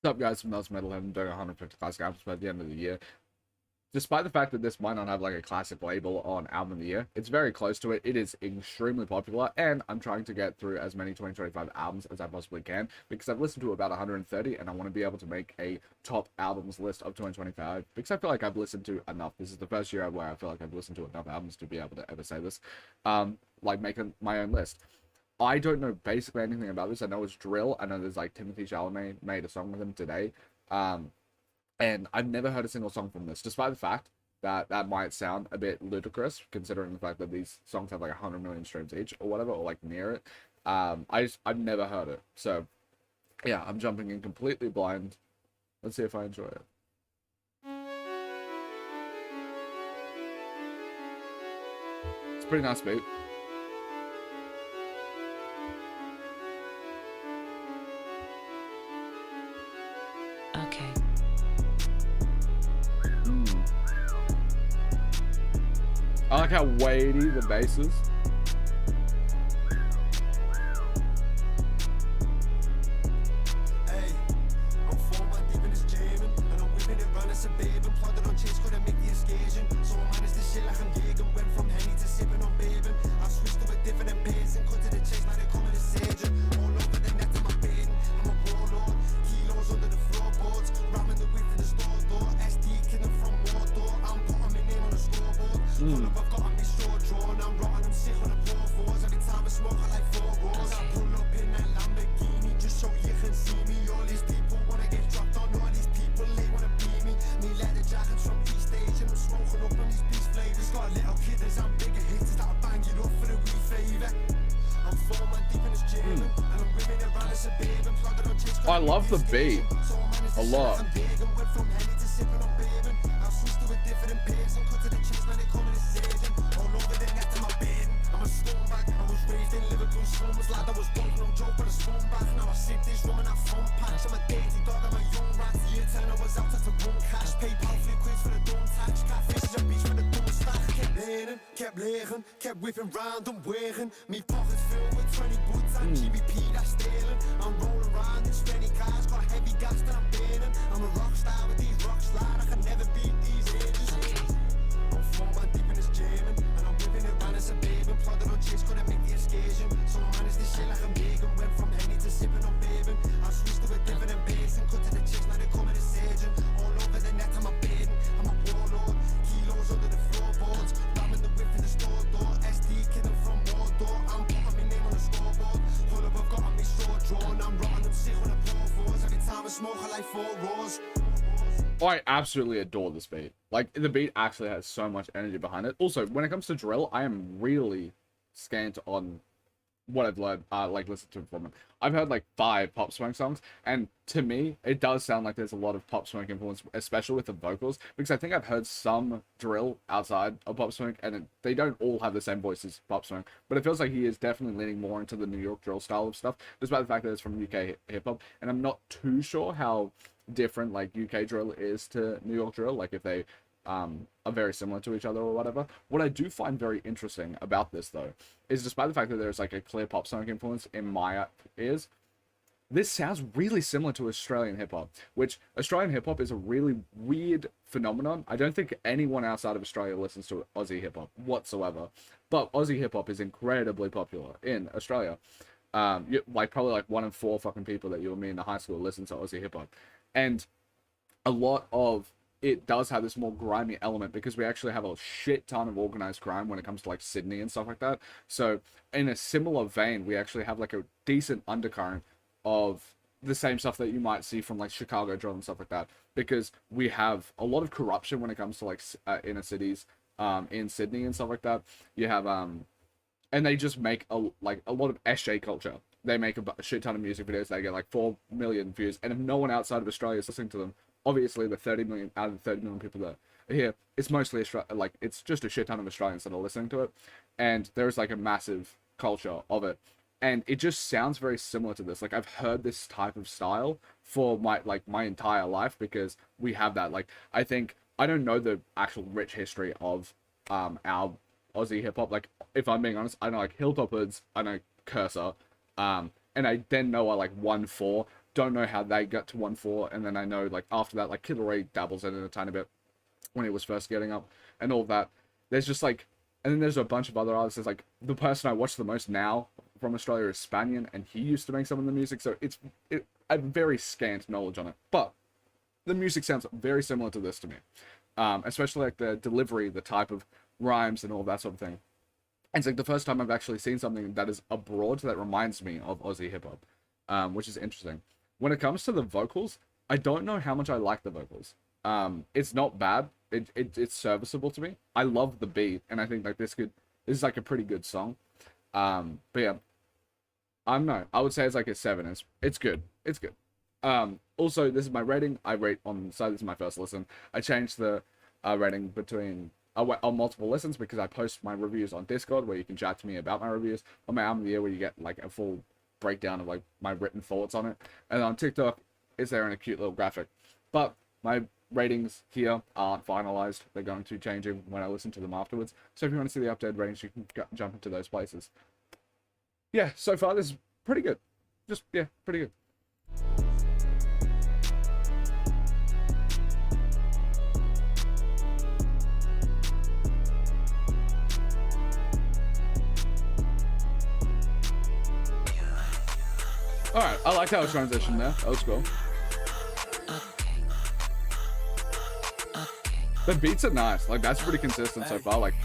What's up, guys? From AUSSIE METALHEAD. I'm doing 150 classic albums by the end of the year. Despite the fact that this might not have like a classic label on album of the year, it's very close to it. It is extremely popular, and I'm trying to get through as many 2025 albums as I possibly can because I've listened to about 130, and I want to be able to make a top albums list of 2025 because I feel like I've listened to enough. This is the first year where I feel like I've listened to enough albums to be able to ever say this. Like making my own list. I don't know basically anything about this. I know it's drill. I know there's like Timothy Chalamet made a song with him today. And I've never heard a single song from this, despite the fact that that might sound a bit ludicrous, considering the fact that these songs have like 100 million streams each or whatever, or like near it. I've never heard it. So yeah, I'm jumping in completely blind. Let's see if I enjoy it. It's a pretty nice beat. Okay. I like how weighty the bass is. I love the beat a lot. Kept liggen, kept whipping round and wearing me pockets filled with 20 boots and GBP that's stealing. I'm rolling around in 20 cars, got heavy gas that I'm burning. I'm a rock star with these rock slide, I can never beat these ages. I'm 4 man deep in this jamming, and I'm whipping it round as a baby. Plotted on chicks, couldn't make the excursion. So I managed this shit like I'm vegan. Went from Henny to sipping on bourbon. I switched to a different bass and cut to the chicks, now they call me the surgeon. All over the net, I'm a bearding, I'm a warlord. Kilos under the floorboards, ramming the whip in the store door. EsDeeKid from Mordor, I'm putting my name on the scoreboard. Pull up, I've got on me sword drawn. I'm rotting them sick on the poor fours. Every time I smoke, I like 4 roars. I absolutely adore this beat. Like, the beat actually has so much energy behind it. Also, when it comes to drill, I am really scant on what I've learned, like, listened to from it. I've heard, like, 5 Pop Smoke songs, and to me, it does sound like there's a lot of Pop Smoke influence, especially with the vocals, because I think I've heard some drill outside of Pop Smoke, and they don't all have the same voice as Pop Smoke, but it feels like he is definitely leaning more into the New York drill style of stuff, despite the fact that it's from UK hip-hop, and I'm not too sure how different, like, UK drill is to New York drill, like, if they are very similar to each other or whatever. What I do find very interesting about this, though, is despite the fact that there's like a clear Pop Smoke influence in my ears, this sounds really similar to Australian hip-hop, which Australian hip-hop is a really weird phenomenon. I don't think anyone outside of Australia listens to Aussie hip-hop whatsoever, but Aussie hip-hop is incredibly popular in Australia. Like probably like 1 in 4 fucking people that you and me in the high school listen to Aussie hip-hop, and a lot of it does have this more grimy element because we actually have a shit ton of organized crime when it comes to like Sydney and stuff like that. So in a similar vein, we actually have like a decent undercurrent of the same stuff that you might see from like Chicago drill and stuff like that, because we have a lot of corruption when it comes to like inner cities in Sydney and stuff like that. You have and they just make a lot of SJ culture. They make a shit ton of music videos. They get like 4 million views, and if no one outside of Australia is listening to them, obviously the 30 million out of the 30 million people that are here, it's mostly like it's just a shit ton of Australians that are listening to it, and there's like a massive culture of it, and it just sounds very similar to this. Like, I've heard this type of style for my entire life because we have that. Like, I think I don't know the actual rich history of our Aussie hip hop. Like, if I'm being honest, I know like Hilltop Hoods, I know Cursor, and I then know I like 1-4, don't know how they got to 1-4, and then I know like after that, like Kid Laroi dabbles in it a tiny bit when he was first getting up and all that. There's just like, and then there's a bunch of other artists. There's like the person I watch the most now from Australia is Spanian, and he used to make some of the music, so I have very scant knowledge on it, but the music sounds very similar to this to me, especially like the delivery, the type of rhymes and all that sort of thing. And it's like the first time I've actually seen something that is abroad that reminds me of Aussie hip hop, which is interesting. When it comes to the vocals, I don't know how much I like the vocals. It's not bad. It's serviceable to me. I love the beat, and I think like this is like a pretty good song. But yeah, I don't know. I would say it's like a 7. It's good. It's good. Also, this is my rating. I rate on, so this is my first listen. I changed the rating between on multiple listens because I post my reviews on Discord where you can chat to me about my reviews. On my album of the year where you get like a full breakdown of like my written thoughts on it. And on TikTok, it's there in a cute little graphic. But my ratings here aren't finalized. They're going to change when I listen to them afterwards. So if you want to see the updated ratings, you can jump into those places. Yeah, so far this is pretty good. Just, yeah, pretty good. Alright, I like how it transitioned there. That was cool. The beats are nice. Like, that's pretty consistent so far. Like,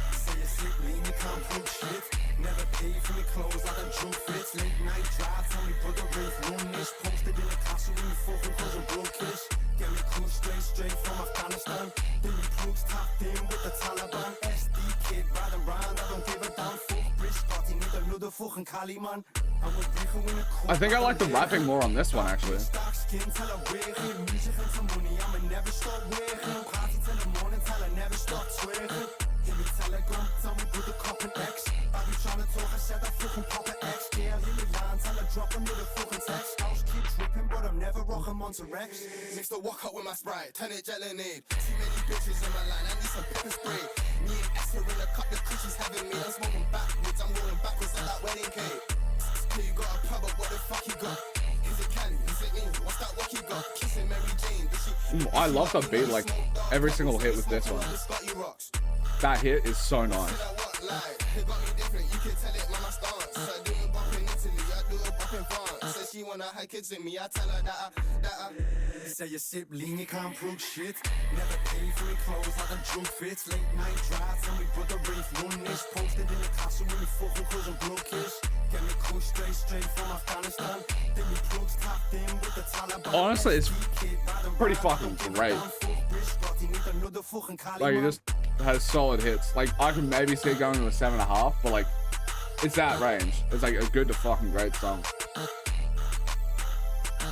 I think I like the rapping more on this one, actually. Mix the walk up with my Sprite, turn it gelinade. Too many bitches in my line, I need some pepper spray. Me and Esther in the cup, the cushions having me. I'm smoking backwards, I'm rolling backwards like that wedding cake. Here you got a pub, but what the fuck you got? Is it Cali? Is it England? What's that what you got? Kissing Mary Jane, did she? I love the beat, like every single hit with this one. That hit is so nice. She wanna have kids with me, I tell her that I say your sip lean, you can't prove shit. Never pay for your clothes, I done drunk fits. Late night drives, and we brother race run this. Posted in the castle when we fucking cause I'm broke-ish. Get me cool straight from Afghanistan. Then we plugs tapped in with the Taliban. Honestly, it's pretty fucking great. Like, it just has solid hits. Like, I can maybe see it going to a 7.5, but like, it's that range. It's like a good to fucking great song.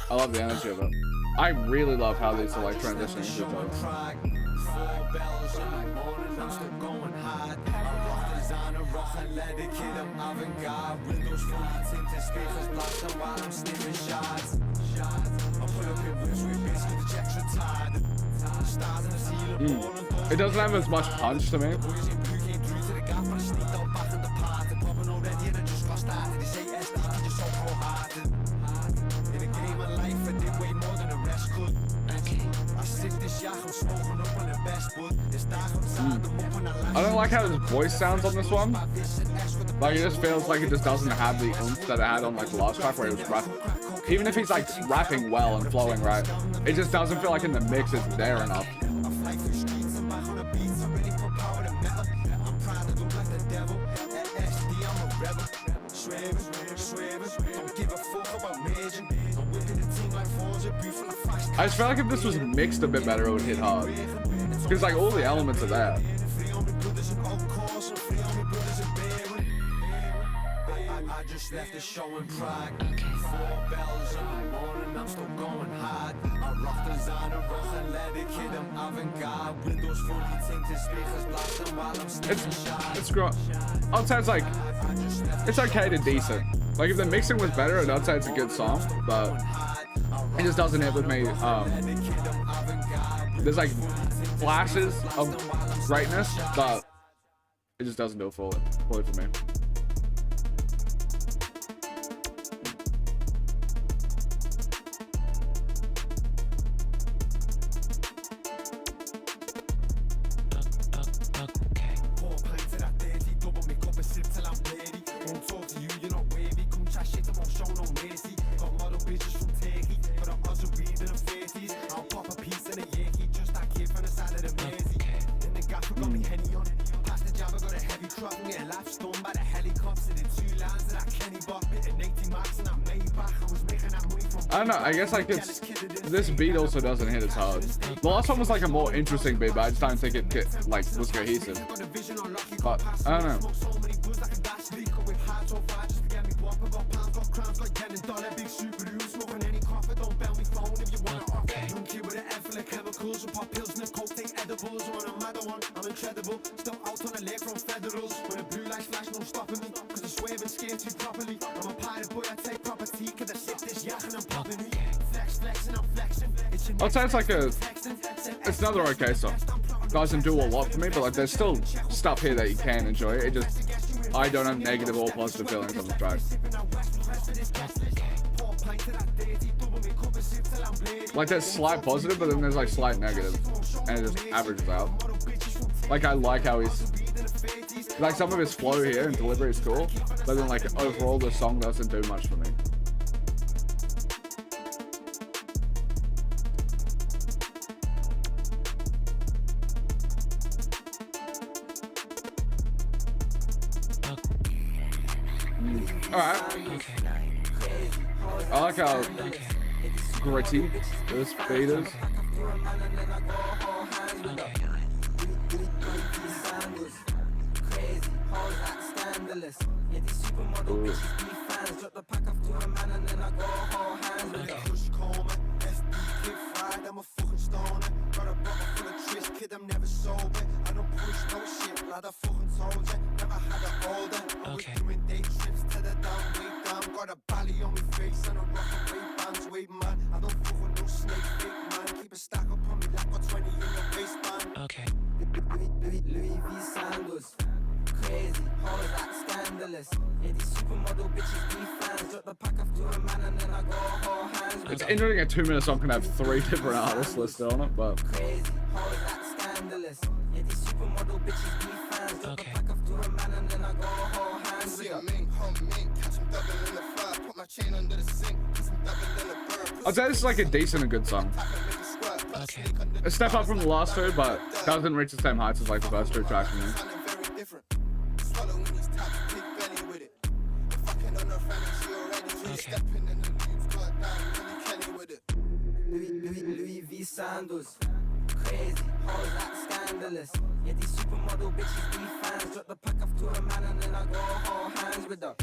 I love the energy of it. I really love how these are like transitioning into each other. It doesn't have as much punch to me. I don't like how his voice sounds on this one. Like, it just feels like it just doesn't have the oomph that it had on like the last track where it was rapping. Even if he's like rapping well and flowing right, it just doesn't feel like in the mix it's there enough. I just feel like if this was mixed a bit better, it would hit hard. Because like all the elements are there. I just left the show in Prague. 4 bells in the morning, I'm still going hard. I rock designer, rock and let it kid, I'm avant-garde. Windows fully tinted, speakers blasting while I'm sticking shots. It's great. I'd say it's like, it's okay to decent. Like if the mixing was better, I'd say it's a good song, but it just doesn't hit with me. There's like flashes of greatness, but it just doesn't do it fully for me. I don't know, I guess like it's, this beat also doesn't hit as hard. The last one was like a more interesting beat, but I just don't think it like was cohesive. But I don't know. I'd say it's like it's another okay song. Doesn't do a lot for me, but like there's still stuff here that you can enjoy. It just, I don't have negative or positive feelings on the track. Like there's slight positive, but then there's like slight negative, and it just averages out. Like I like how he's, like some of his flow here and delivery is cool, but then like overall the song doesn't do much for me. Alright. I like how gritty this beat is. Ooh. I'm a fucking stoner. Got a bottle full of tris, kid, I'm never sober. I don't push no shit, lad, I fucking told ya. Never had it older. I was doing day trips to the down, way down. Got a belly on my face and a rock away bands, wait man. I don't fuck with no snake, fake man. Keep a stack up on me like got 20 in the waistband. Okay. Louis V sandals. Crazy, hoes act scandalous. Yeah, these supermodel bitches be fans. Drop the pack after a man and then I go hold hands. It's interesting a 2-minute song can have 3 different artists listed on it, but crazy, hoes act scandalous. Yeah, these supermodel bitches be fans. Drop the pack after a man and then I go hold hands. See a mink, hump mink, catch him double in the fire. Put my chain under the sink, kiss him double in the bird. I'd say this is like a decent and good song. Okay. A step up from the last 2, but doesn't reach the same heights as like the first 2 tracks for me. Louis V sandals, crazy, hoes act scandalous. Yeah, these supermodel bitches be fans. Drop the pack after a man and then I go hold hands with her.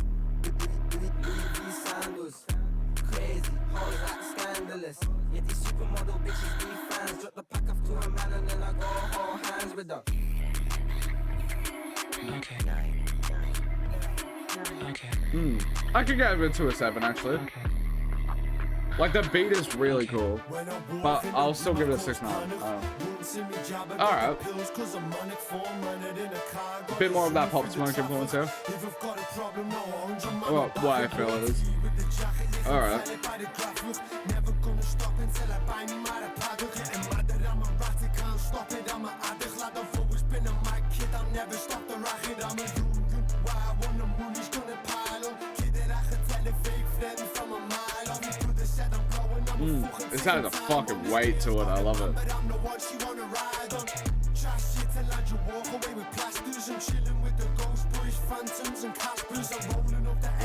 Louis V sandals, crazy, hoes act scandalous. Yeah, these supermodel bitches be fans. Drop the pack after a man and then I go hold hands with her. Okay. I could get it to a 7 actually. Okay. Like the beat is really cool, but I'll still give it a 6.9. Alright. A bit more of that Pop Smoke influence here. Well, what I feel it is. Alright. This has a fucking weight to it. I love it.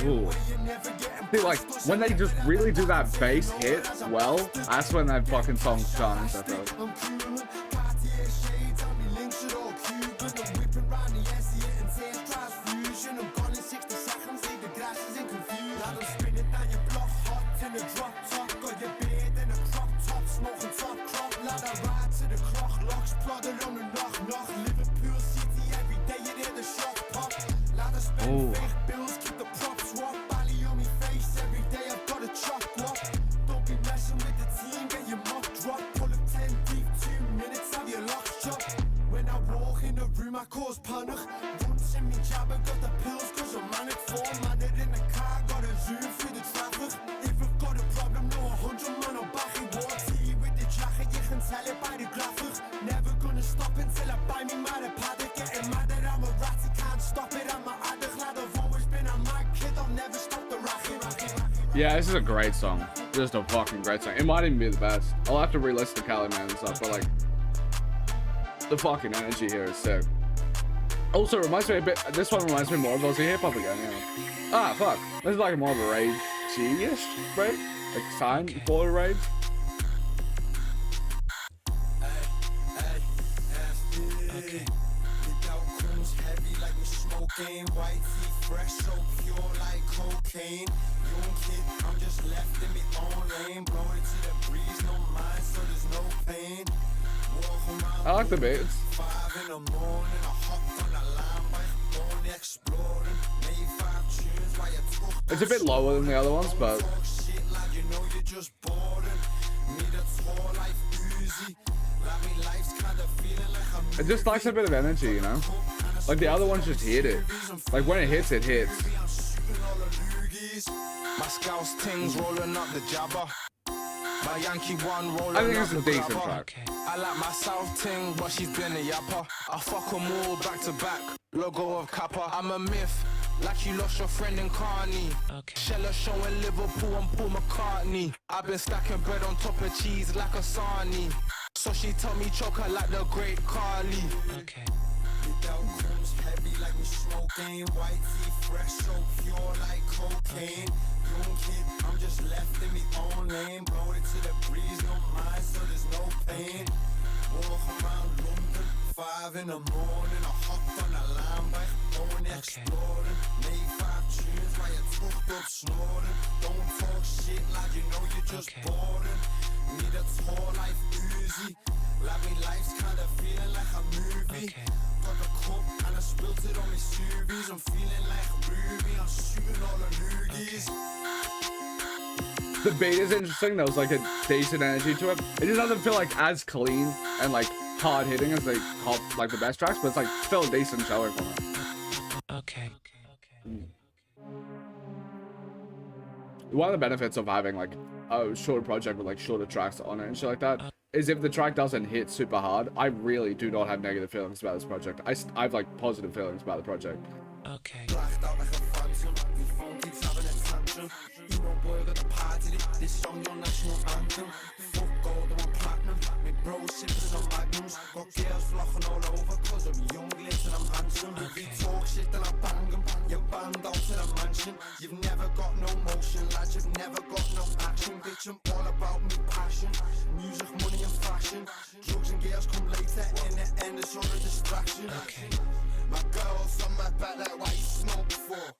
Ooh. See, like when they just really do that bass hit well, that's when that fucking song shines. I feel. Oh. I cause panic. Once in me job, I got the pills, cause I'm manic. 4 man in the car, got a zoom through the traffic. If I've got a problem, no 100 man on back. He walks here with the jacket, you can tell it by the graphic. Never gonna stop until I buy me mad at paddock. Getting mad that I'm a rat, I can't stop it. I'm a addict, lad, I've always been a mad kid, I'll never stop the racket. Yeah, this is a great song. Just a fucking great song. It might even be the best. I'll have to re-listen to Cali Man and stuff, but like, the fucking energy here is sick. Also, reminds me a bit. This one reminds me more of Aussie hip hop again. Yeah. Ah, fuck. This is like more of a rage-ish, right? like sign for the rage. Okay. The outcomes heavy like we smoking. White tea fresh, so pure like cocaine. Young kid, I'm just left in me own lane. Blow it to the breeze, no mind, so there's no pain. Walk around I like the beats. 5 in the morning, I hopped on the line bike, going exploring. Made 5 tunes while you talk. It's a bit lower than the other ones, but Talk shit like you know you're just boring. Need a tour like Uzi. Like me life's kind of feeling like I'm it just lacks a bit of energy, you know? Like the other ones just hit it. Like when it hits, it hits. My scouts things rolling up the jabber. My Yankee one rolling I think up it's a the decent grabber. track. Okay. I like my South ting, but she's been a yapper. I fuck 'em all back to back. Logo of Kappa. I'm a myth, like you lost your friend in Carney. Okay. Sheller showing Liverpool and Paul McCartney. I've been stacking bread on top of cheese like a sarnie. So she told me choke her like the great Carly. Okay. The outcomes heavy like we smoking. White tea fresh, so pure like cocaine. Young kid, I'm just left in me own lane. Blow it to the breeze, no mind, so there's no pain. Walk around London, 5 in the morning. I hopped on the line bike, going exploring. Made 5 tunes while you talked up snoring. Don't talk shit like you know you're just Okay. boring. Need a tour like Uzi. Like me life's kinda feeling like a movie. Okay. Got the cup and I spilt it on me Subies. I'm feeling like Ruby, I'm shooting all the loogies. The beat is interesting. There was like a decent energy to it. It just doesn't feel like as clean and like hard hitting as they top like the best tracks, but it's like still a decent showing from it. Okay. One of the benefits of having like a shorter project with like shorter tracks on it and shit like that is if the track doesn't hit super hard, I really do not have negative feelings about this project. I have like positive feelings about the project. Okay. Blacked out like a phantom. Me phone keeps having a tantrum. Emo boy got the party. This song your national anthem. Fuck gold, I'm platinum. Me bro sipping some magnums. Got girls flocking all over 'cause I'm young, lit and I'm handsome. If you talk shit then I bang 'em. You banned out to the mansion. You've never got no motion, lads. You've never got no action. Bitch, I'm all about me passion. Music, money and fashion. Drugs and girls come later. In the end, it's all a distraction. Okay. My girls on my back like why you smoke for?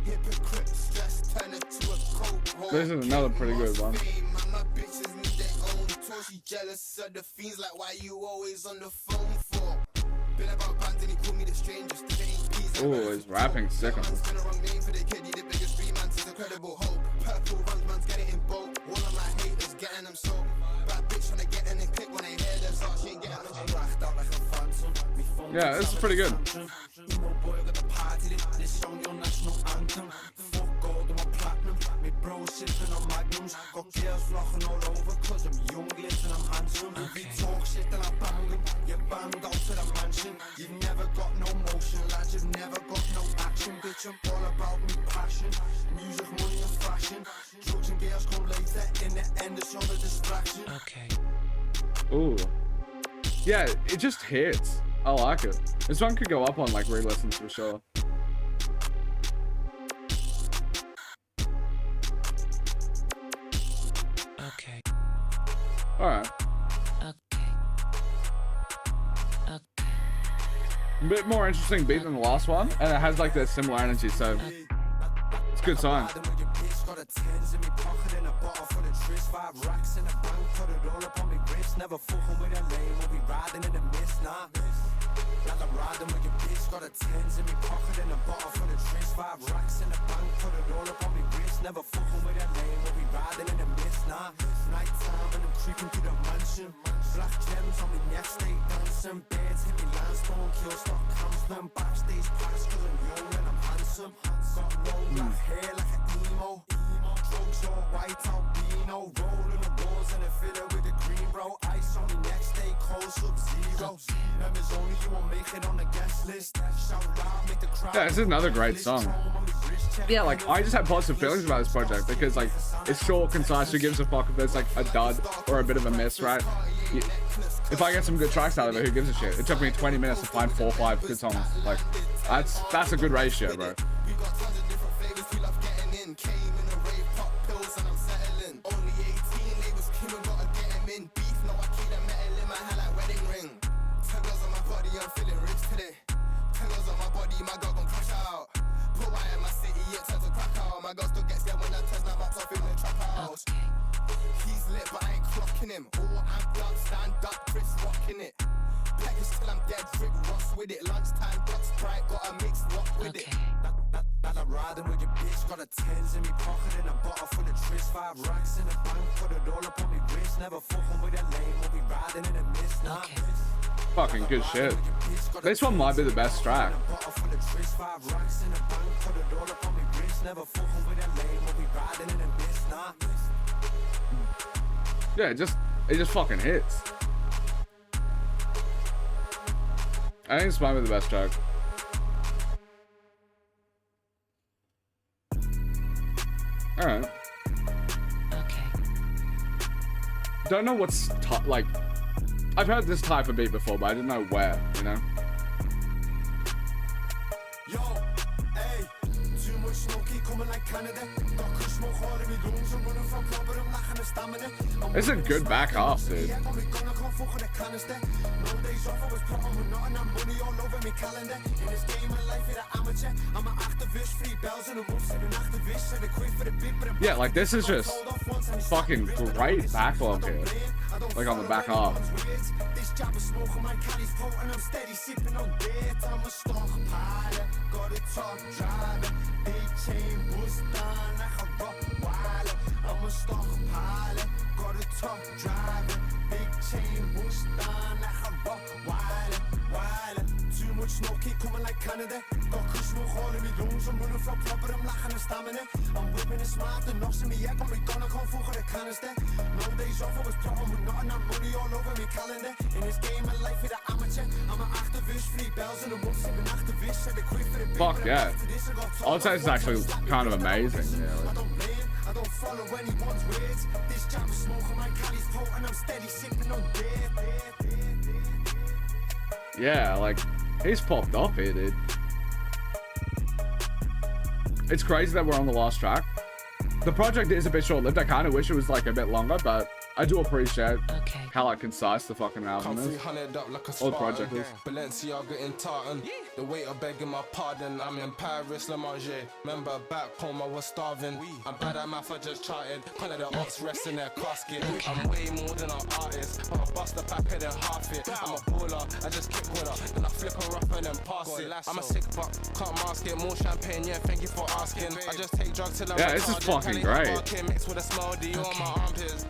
Hypocrites just turn it to a coke hole. This is another pretty good one. My bitches need their own tour. She jealous of the fiends like why you always on the phone for? Been about bands and he called me the strangest. Ooh, his rapping sick on Man's this. been a wrong name for the kid. He the biggest three man since Incredible Hope. Purple runs, man's getting in boat. All of my haters getting them so. Bad bitch when they get in and click when they hear this art. She ain't getting them. I'm racked out like a phantom. Me phone Yeah, this is pretty good. Emo boy got the party. This song your national anthem. Fuck gold, I'm a platinum. Me bro sipping on magnums. Got girls flocking all over 'cause I'm young, lit and I'm handsome. If you talk shit then I bang 'em. You banged out to the mansion. You've never got no motion, lads. You've never got no action. Bitch, I'm all about me passion. Music, money and fashion. Drugs and girls come later. In the end, it's all a distraction. Okay. Ooh. Yeah, it just hits. I like it. This one could go up on like re-listens for sure. Okay. Alright. Okay. Okay. A bit more interesting beat than the last one, and it has like that similar energy, so it's a good sign. Riding with your bitch, got a tens in me pocket and a bottle full of tris. 5 racks in the bank, put it all up on me wrist. Never fucking with a lane, we'll be riding in the mist, nah. Like I'm riding with your bitch, got a tens in me pocket and a bottle full of tris. 5 racks in the bank, put it all up on me wrist. Never fucking with a lane, we'll be riding in the mist, nah. Nighttime and I'm creeping through the mansion. Black gems on me neck, stay dancing. Beds hit me landstone, kill stock camps. Then backstage pass 'cause I'm young and I'm handsome. Got long black hair like an emo. Drugs all white albino. Rolling the walls and I fill it with the green, bro. Ice on me neck, stay cold, sub-zero. Members only, you won't make it on the guest list. Shout loud, make the crowd. Yeah, this is another great song. Yeah, like I just have positive feelings about this project because like it's short, concise. Who gives a fuck if there's like a dud or a bit of a miss, right? If I get some good tracks out of it, who gives a shit? It took me 20 minutes to find 4 or 5 good songs. Like that's a good ratio, bro. We got tons of different flavors, we love getting in. Came in a rave, pop pills and I'm settling. I'm feeling rich today. Pillows on my body, my girl gon' crash out. Put wire in my city, it turns to crack out. My girl still gets scared when I turn my box off in the trap house. He's lit, but I ain't clocking him. All amped up, stand up, Chris rocking it. Package till I'm dead, Rick Ross with it. Lunchtime, got Sprite, got a mixed rock with it. That I'm riding with your bitch, got a tens in me pocket and a bottle full of tris. 5 racks in the bank, put it all up on me wrist. Never fucking with a lame, we'll be riding in the mist. Nah. Fucking good shit. This one might be the best track. Yeah, it just fucking hits. I think this might be the best track. Alright. Okay. Don't know what's like. I've heard this type of beat before, but I didn't know where, you know? Yo, hey, too much smoky coming like Canada. Got kush smoke hard in me lungs. I'm running from club, but I'm lacking the stamina. It's a good back half, dude. No days off, I was put on with nothing. I'm money all over me calendar. In this game of life, it's an amateur. I'm an activist, 3 bells and a wolf, and an activist. Said a quid for the beat, but Yeah, like this is just fucking great backlog here. Like on the back half. This job is smoking my caddy's coat and I'm steady sipping on beer. I'm a stockpiler, got a top driver, big chain bust down like a Rottweiler. I'm a stockpiler, got a top driver, big chain bust down like a Rottweiler. Too much smoke, keep coming like Canada. Got kush smoke all in me lungs. I'm running from club, but I'm lacking the stamina. I'm whipping it smart, the knocks in me head, got me gone, I can't fuck with a canister. No days off, I was plotting with nothing. I'm money all over me calendar. In this game of life, it's an amateur. I'm an activist, 3 bells and a wolf, an activist. Said a quid for the beat. Fuck yeah. I would say it's actually kind of amazing. Yeah, like. I don't follow anyone's words. This jam is smoking my caddy's coat and I'm steady sipping on beer. Yeah, like, he's popped off here, dude. It's crazy that we're on the last track. The project is a bit short-lived. I kind of wish it was, like, a bit longer, but I do appreciate how, like, concise the fucking album is. Or the project is. Balenciaga in tartan. The waiter begging my pardon. I'm in Paris, Le Manger. Remember back home I was starving. I'm bad at math, I just charted. Kind of the ops rest in their casket. I'm way more than an artist. But I bust the back of their half it. I'm a baller, I just kick with her. Then I flip her up and then pass it. I'm a sick fuck, can't mask it. More champagne, yeah, thank you for asking. I just take drugs till I'm this is fucking great. Mixed with a small D on my armpits.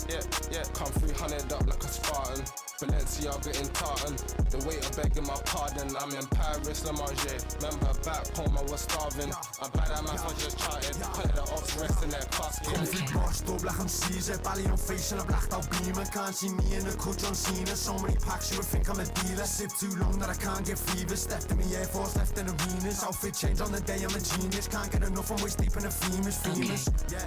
Yeah, come 300 up like a Spartan. Balenciaga in tartan. The waiter begging my pardon. I'm in Paris, Le Manger. Remember back home I was starving. I'm bad at math, I just charted. Call the ops rest in their casket. Washed up like I'm Caesar. Bally on face and I blacked out beamer. Can't see me in a cool John Cena. So many packs you would think I'm a dealer. Sip too long that I can't get fever. Stepped in me Air Force, left in arenas. Outfit change on the day, I'm a genius. Can't get enough, I'm waist deep in the famous. Yeah.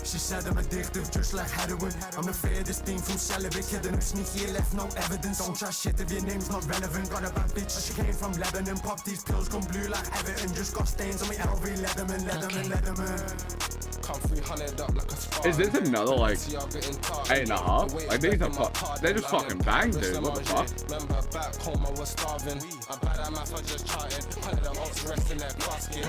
She said I'm addictive, just like heroin. I'm the furthest thing from celibate. Kidding up sneaky, left no evidence. Don't trust shit if your name's not relevant. Got a bad bitch, she came from Lebanon. Pop these pills, come blue like Everton. Just got stains on my LV. Letterman. Come 300 up like a Spartan. Is this another, like, 8.5? Like, they just fucking bang, dude. What the fuck? Remember back home I was starving. I'm bad at math, I just charted. Kind of the ops rest in their casket.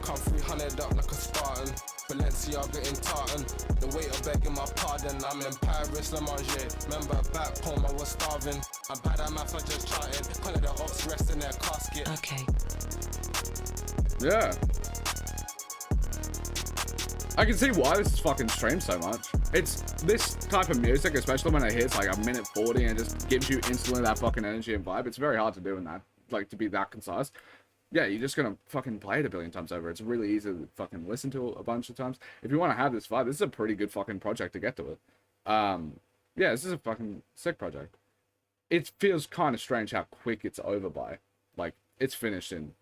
Come 300 up like a Spartan. Balenciaga in tartan. The waiter begging my pardon. I'm in Paris, Le Manger. Remember back home I was starving. I'm bad at math, I just charted. Kind of the ops rest in their casket. Yeah. I can see why this is fucking streamed so much. It's this type of music, especially when it hits like a minute 40 and just gives you instantly that fucking energy and vibe. It's very hard to do in that, like, to be that concise. Yeah, you're just gonna fucking play it a billion times over. It's really easy to fucking listen to a bunch of times. If you want to have this vibe, this is a pretty good fucking project to get to it. Yeah, this is a fucking sick project. It feels kind of strange how quick it's over by. Like, it's finished in...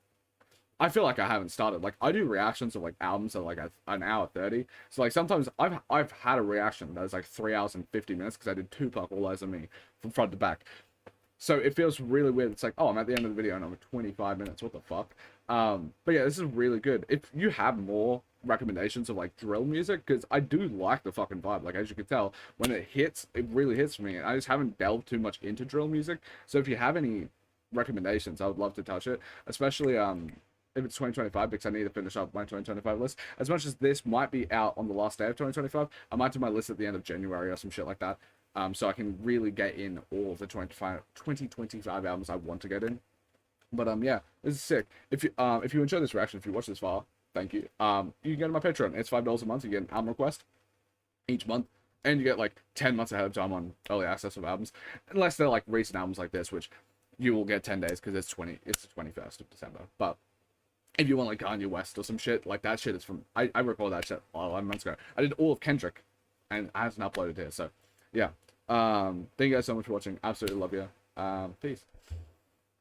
I feel like I haven't started. Like, I do reactions of, like, albums at, like, an hour 30. So, like, sometimes I've had a reaction that was, like, 3 hours and 50 minutes because I did Tupac All Eyes on Me from front to back. So it feels really weird. It's like, oh, I'm at the end of the video and I'm at 25 minutes. What the fuck? But yeah, this is really good. If you have more recommendations of like drill music, because I do like the fucking vibe. Like, as you can tell, when it hits, it really hits for me. And I just haven't delved too much into drill music. So if you have any recommendations, I would love to touch it, especially if it's 2025, because I need to finish up my 2025 list. As much as this might be out on the last day of 2025, I might do my list at the end of January or some shit like that. So I can really get in all of the 2025 albums I want to get in. But yeah, this is sick. If you enjoy this reaction, if you watch this far, thank you. You can go to my Patreon. It's $5 a month. You get an album request each month, and you get like 10 months ahead of time on early access of albums, unless they're like recent albums like this, which you will get 10 days because it's the 21st of December. But if you want like Kanye West or some shit, like that shit is from I recorded that shit 11 months ago. I did all of Kendrick, and I haven't uploaded here. So yeah. Thank you guys so much for watching. Absolutely love you. Peace.